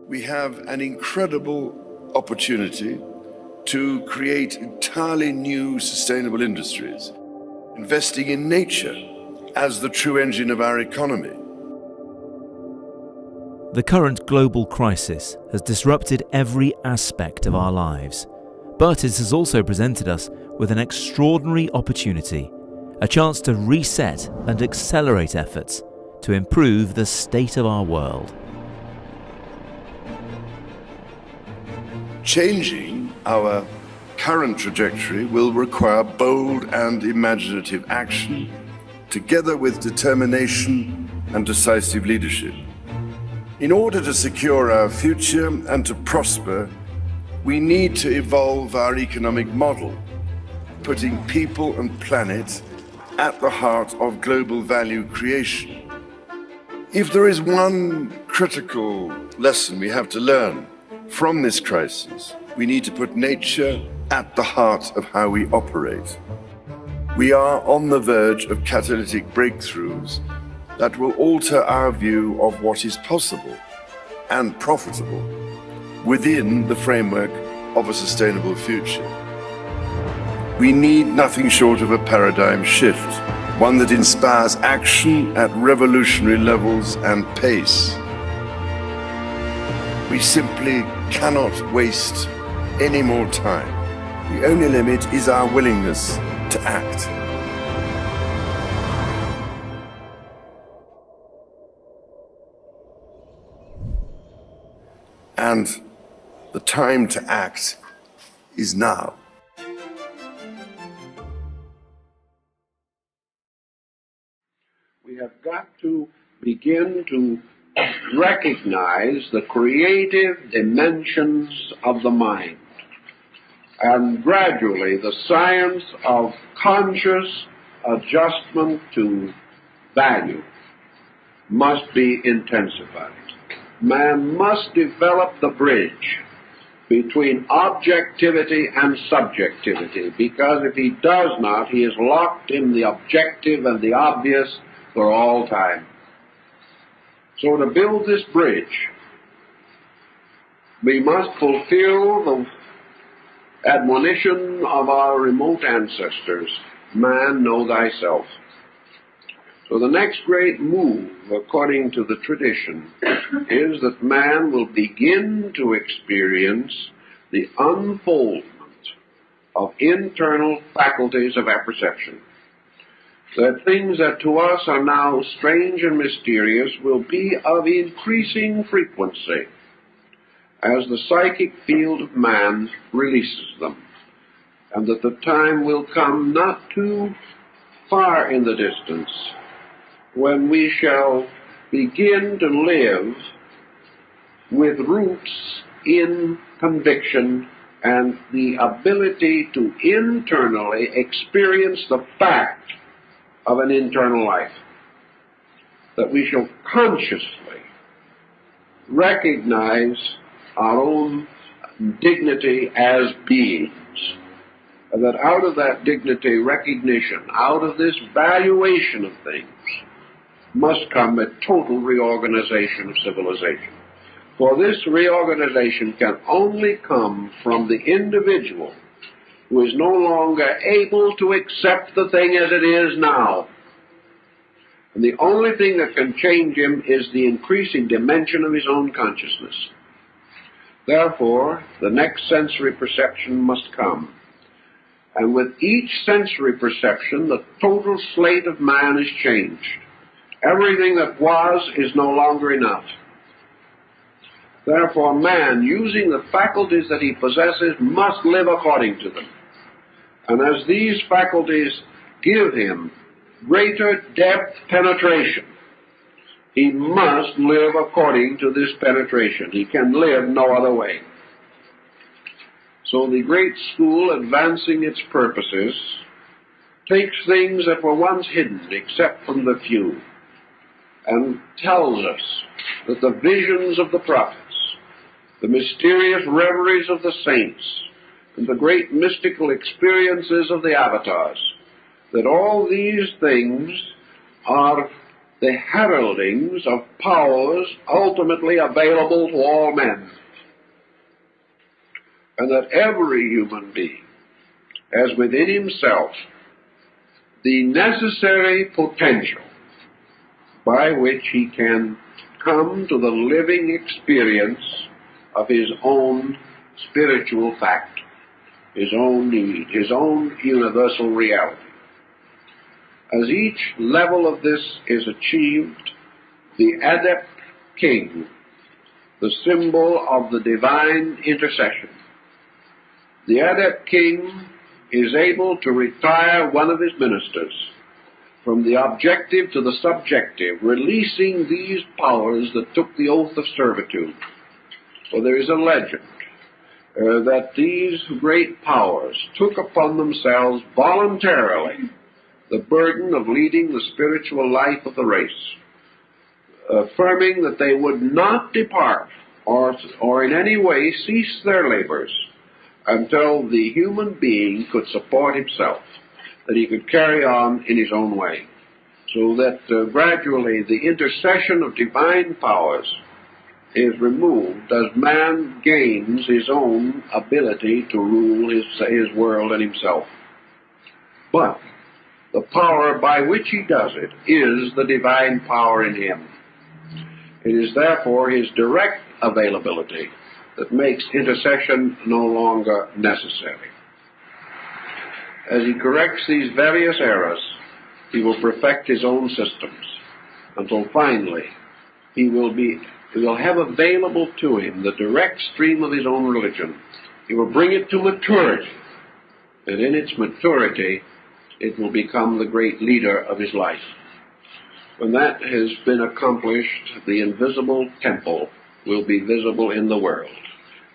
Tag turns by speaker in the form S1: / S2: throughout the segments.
S1: We have an incredible opportunity to create entirely new sustainable industries, investing in nature as the true engine of our economy.
S2: The current global crisis has disrupted every aspect of our lives, but it has also presented us with an extraordinary opportunity, a chance to reset and accelerate efforts to improve the state of our world.
S1: Changing our current trajectory will require bold and imaginative action, together with determination and decisive leadership. In order to secure our future and to prosper, we need to evolve our economic model, putting people and planet at the heart of global value creation. If there is one critical lesson we have to learn from this crisis, we need to put nature at the heart of how we operate. We are on the verge of catalytic breakthroughs that will alter our view of what is possible and profitable within the framework of a sustainable future. We need nothing short of a paradigm shift, one that inspires action at revolutionary levels and pace. We simply cannot waste any more time. The only limit is our willingness to act. And the time to act is now.
S3: We have got to begin to recognize the creative dimensions of the mind. And gradually the science of conscious adjustment to value must be intensified. Man must develop the bridge between objectivity and subjectivity, because if he does not, he is locked in the objective and the obvious for all time. So to build this bridge, we must fulfill the admonition of our remote ancestors, man, know thyself. So the next great move, according to the tradition, is that man will begin to experience the unfoldment of internal faculties of apperception. That things that to us are now strange and mysterious will be of increasing frequency as the psychic field of man releases them, and that the time will come not too far in the distance when we shall begin to live with roots in conviction and the ability to internally experience the fact of an internal life. That we shall consciously recognize our own dignity as beings. And that out of that dignity recognition, out of this valuation of things, must come a total reorganization of civilization. For this reorganization can only come from the individual who is no longer able to accept the thing as it is now. And the only thing that can change him is the increasing dimension of his own consciousness. Therefore, the next sensory perception must come. And with each sensory perception, the total slate of man is changed. Everything that was is no longer enough. Therefore, man, using the faculties that he possesses, must live according to them. And as these faculties give him greater depth penetration, he must live according to this penetration. He can live no other way. So the great school, advancing its purposes, takes things that were once hidden except from the few, and tells us that the visions of the prophets, the mysterious reveries of the saints, and the great mystical experiences of the avatars, that all these things are the heraldings of powers ultimately available to all men, and that every human being has within himself the necessary potential by which he can come to the living experience of his own spiritual fact, his own need, his own universal reality. As each level of this is achieved, the Adept King, the symbol of the divine intercession, the Adept King is able to retire one of his ministers from the objective to the subjective, releasing these powers that took the oath of servitude. For there is a legend that these great powers took upon themselves voluntarily the burden of leading the spiritual life of the race, affirming that they would not depart or in any way cease their labors until the human being could support himself, that he could carry on in his own way, so that gradually the intercession of divine powers is removed as man gains his own ability to rule his world and himself. But the power by which he does it is the divine power in him. It is therefore his direct availability that makes intercession no longer necessary. As he corrects these various errors, he will perfect his own systems until finally he will have available to him the direct stream of his own religion. He will bring it to maturity, and in its maturity it will become the great leader of his life. When that has been accomplished, the invisible temple will be visible in the world.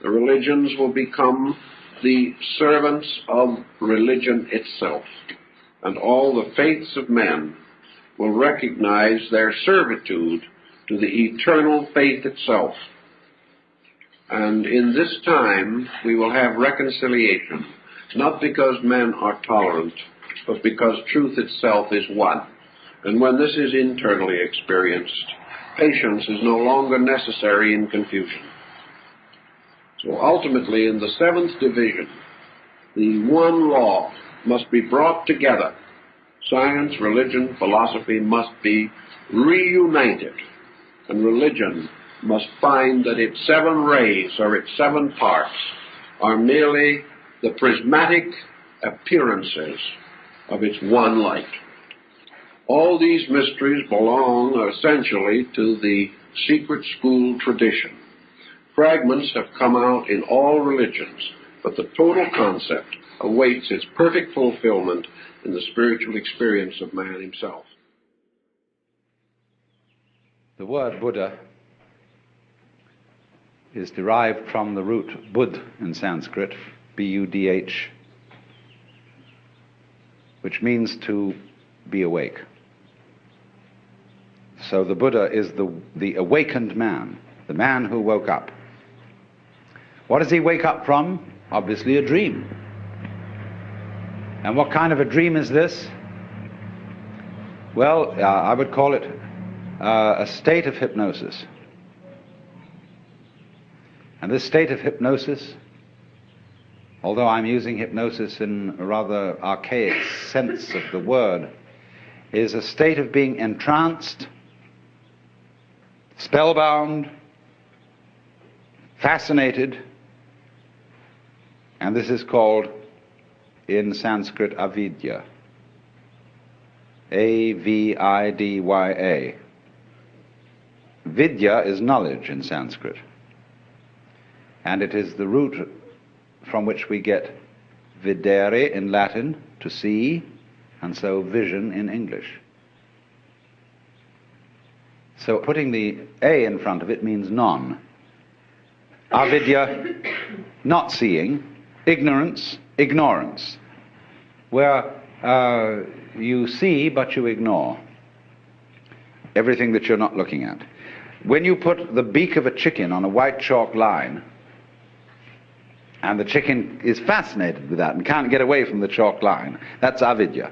S3: The religions will become the servants of religion itself, and all the faiths of men will recognize their servitude to the eternal faith itself. And in this time we will have reconciliation, not because men are tolerant, but because truth itself is one. And when this is internally experienced, patience is no longer necessary in confusion. So ultimately, in the seventh division, the one law must be brought together. Science, religion, philosophy must be reunited, and religion must find that its seven rays, or its seven parts, are merely the prismatic appearances of its one light. All these mysteries belong essentially to the secret school tradition. Fragments have come out in all religions, but the total concept awaits its perfect fulfillment in the spiritual experience of man himself.
S4: The word Buddha is derived from the root Bud in Sanskrit, B-U-D-H, which means to be awake. So the Buddha is the awakened man, the man who woke up. What does he wake up from? Obviously a dream. And what kind of a dream is this? Well, I would call it a state of hypnosis. And this state of hypnosis, although I'm using hypnosis in a rather archaic sense of the word, is a state of being entranced, spellbound, fascinated, and this is called in Sanskrit avidya. A-V-I-D-Y-A. Vidya is knowledge in Sanskrit, and it is the root from which we get videre in Latin, to see, and so vision in English. So putting the A in front of it means non. Avidya, not seeing. Ignorance, ignorance, where you see but you ignore everything that you're not looking at. When you put the beak of a chicken on a white chalk line, and the chicken is fascinated with that and can't get away from the chalk line, that's avidya.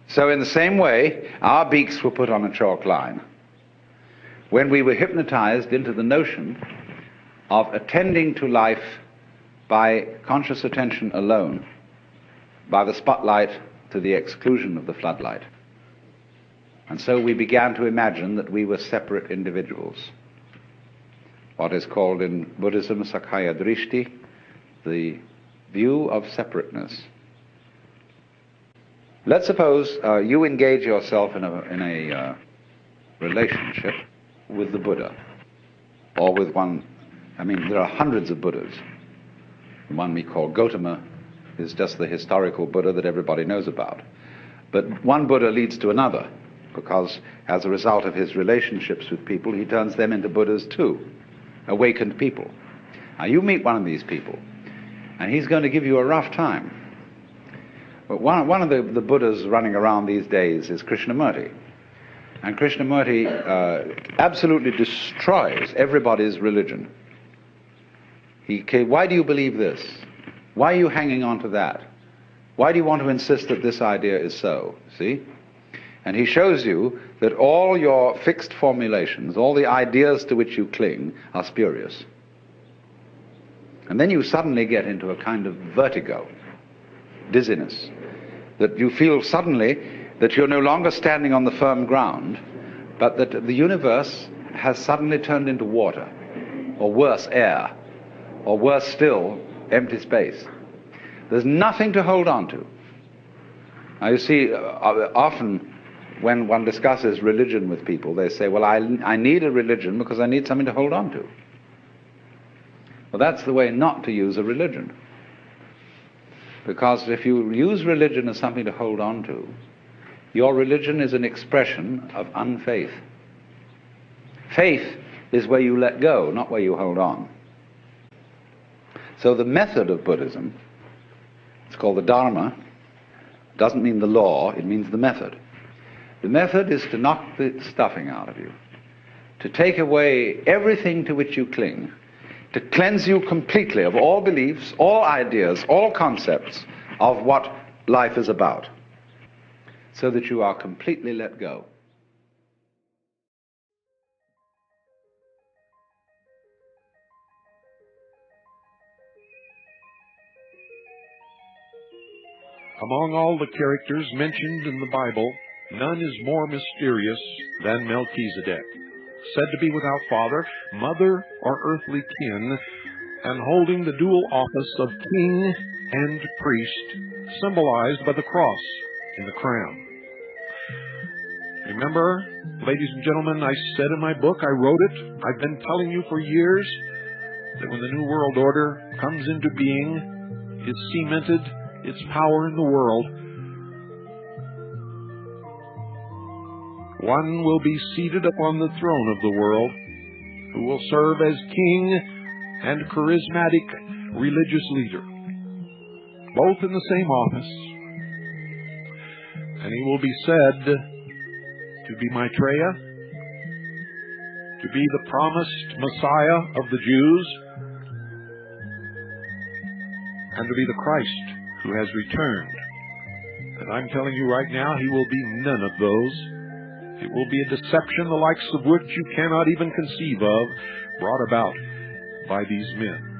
S4: So in the same way, our beaks were put on a chalk line when we were hypnotized into the notion of attending to life by conscious attention alone, by the spotlight to the exclusion of the floodlight. And so we began to imagine that we were separate individuals. What is called in Buddhism Sakkaya Drishti, the view of separateness. Let's suppose you engage yourself in a relationship with the Buddha, or with one. I mean, there are hundreds of Buddhas. The one we call Gautama is just the historical Buddha that everybody knows about. But one Buddha leads to another, because as a result of his relationships with people, he turns them into Buddhas too, awakened people. Now you meet one of these people, and he's going to give you a rough time. But one of the Buddhas running around these days is Krishnamurti. And Krishnamurti absolutely destroys everybody's religion. Why do you believe this? Why are you hanging on to that? Why do you want to insist that this idea is so? See? And he shows you that all your fixed formulations, all the ideas to which you cling, are spurious. And then you suddenly get into a kind of vertigo, dizziness, that you feel suddenly that you're no longer standing on the firm ground, but that the universe has suddenly turned into water, or worse, air, or worse still, empty space. There's nothing to hold on to. Now you see, often when one discusses religion with people, they say, well, I need a religion because I need something to hold on to. Well, that's the way not to use a religion. Because if you use religion as something to hold on to, your religion is an expression of unfaith. Faith is where you let go, not where you hold on. So the method of Buddhism, it's called the Dharma, doesn't mean the law, it means the method. The method is to knock the stuffing out of you, to take away everything to which you cling, to cleanse you completely of all beliefs, all ideas, all concepts of what life is about, so that you are completely let go.
S5: Among all the characters mentioned in the Bible, none is more mysterious than Melchizedek, said to be without father, mother, or earthly kin, and holding the dual office of king and priest, symbolized by the cross in the crown. Remember, ladies and gentlemen, I said in my book, I wrote it, I've been telling you for years, that when the New World Order comes into being, is cemented its power in the world, one will be seated upon the throne of the world, who will serve as king and charismatic religious leader, both in the same office. And he will be said to be Maitreya, to be the promised Messiah of the Jews, and to be the Christ who has returned. And I'm telling you right now, he will be none of those. It will be a deception the likes of which you cannot even conceive of, brought about by these men.